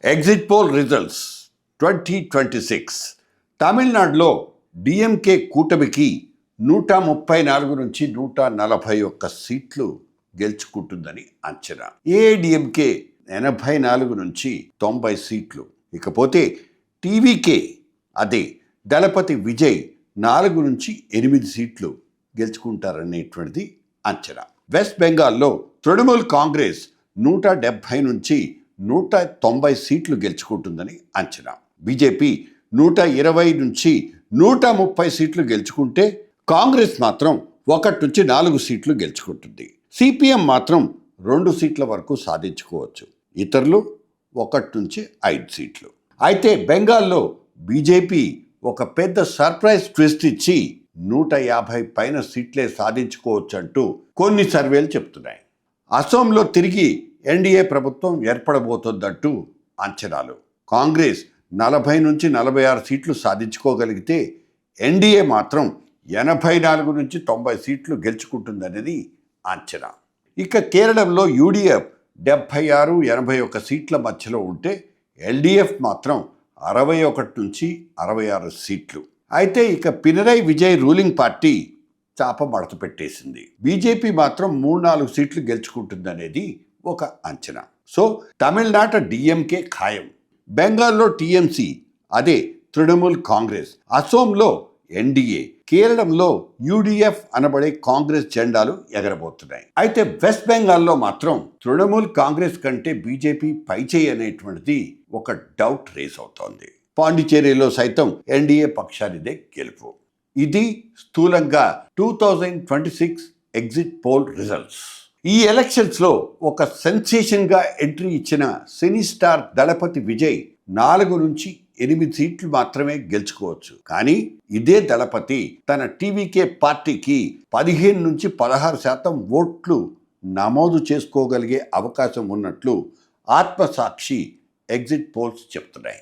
Exit poll results 2026 తమిళనాడులో DMK కూటమికి 134 నుంచి 141 సీట్లు గెలుచుకుంటుందని అంచనా. ఏఐడిఎంకే 84 నుంచి 90 సీట్లు. ఇకపోతే టీవీకే అదే దళపతి విజయ్ 4 నుంచి 8 సీట్లు గెలుచుకుంటారనేటువంటిది అంచనా. వెస్ట్ బెంగాల్లో తృణమూల్ కాంగ్రెస్ 170 నుంచి 190 సీట్లు గెలుచుకుంటుందని అంచనా. బీజేపీ 120 నుంచి 130 సీట్లు గెలుచుకుంటే కాంగ్రెస్ మాత్రం 1 నుంచి 4 సీట్లు గెలుచుకుంటుంది. సిపిఎం మాత్రం 2 సీట్ల వరకు సాధించుకోవచ్చు. ఇతరులు 1 నుంచి 5 సీట్లు. అయితే బెంగాల్లో బీజేపీ ఒక పెద్ద సర్ప్రైజ్ ట్విస్ట్ ఇచ్చి 150 పైన సీట్లే సాధించుకోవచ్చు అంటూ కొన్ని సర్వేలు చెప్తున్నాయి. అసోంలో తిరిగి ఎన్డీఏ ప్రభుత్వం ఏర్పడబోతోందంటూ అంచనాలు. కాంగ్రెస్ 40 నుంచి 46 సీట్లు సాధించుకోగలిగితే ఎన్డీఏ మాత్రం 84 నుంచి 90 సీట్లు గెలుచుకుంటుందనేది అంచనా. ఇక కేరళంలో యూడీఎఫ్ 76-81 సీట్ల మధ్యలో ఉంటే ఎల్డీఎఫ్ మాత్రం 61 నుంచి 66 సీట్లు. అయితే ఇక పినరై విజయ్ రూలింగ్ పార్టీ చాప మడత పెట్టేసింది. బీజేపీ మాత్రం 3-4 సీట్లు గెలుచుకుంటుందనేది ఒక అంచనా. సో తమిళనాట డిఎంకే ఖాయం, బెంగాల్లో టీఎంసీ అదే తృణమూల్ కాంగ్రెస్, అసోంలో ఎన్డీఏ, కేరళంలో యూడీఎఫ్ అనబడే కాంగ్రెస్ జెండాలు ఎగరబోతున్నాయి. అయితే వెస్ట్ బెంగాల్లో మాత్రం తృణమూల్ కాంగ్రెస్ కంటే బీజేపీ పైచేయి అనేటువంటిది ఒక డౌట్ రేస్ అవుతోంది. పాండిచేరిలో సైతం ఎన్డీఏ పక్షానిదే గెలుపు. ఇది స్థూలంగా 2026 ఎగ్జిట్ పోల్ రిజల్ట్స్. ఈ ఎలక్షన్స్లో ఒక సెన్సేషన్గా ఎంట్రీ ఇచ్చిన సినీ స్టార్ దళపతి విజయ్ 4 నుంచి 8 సీట్లు మాత్రమే గెలుచుకోవచ్చు. కానీ ఇదే దళపతి తన టీవీకే పార్టీకి 15 నుంచి 16% ఓట్లు నమోదు చేసుకోగలిగే అవకాశం ఉన్నట్లు ఆత్మసాక్షి ఎగ్జిట్ పోల్స్ చెప్తున్నాయి.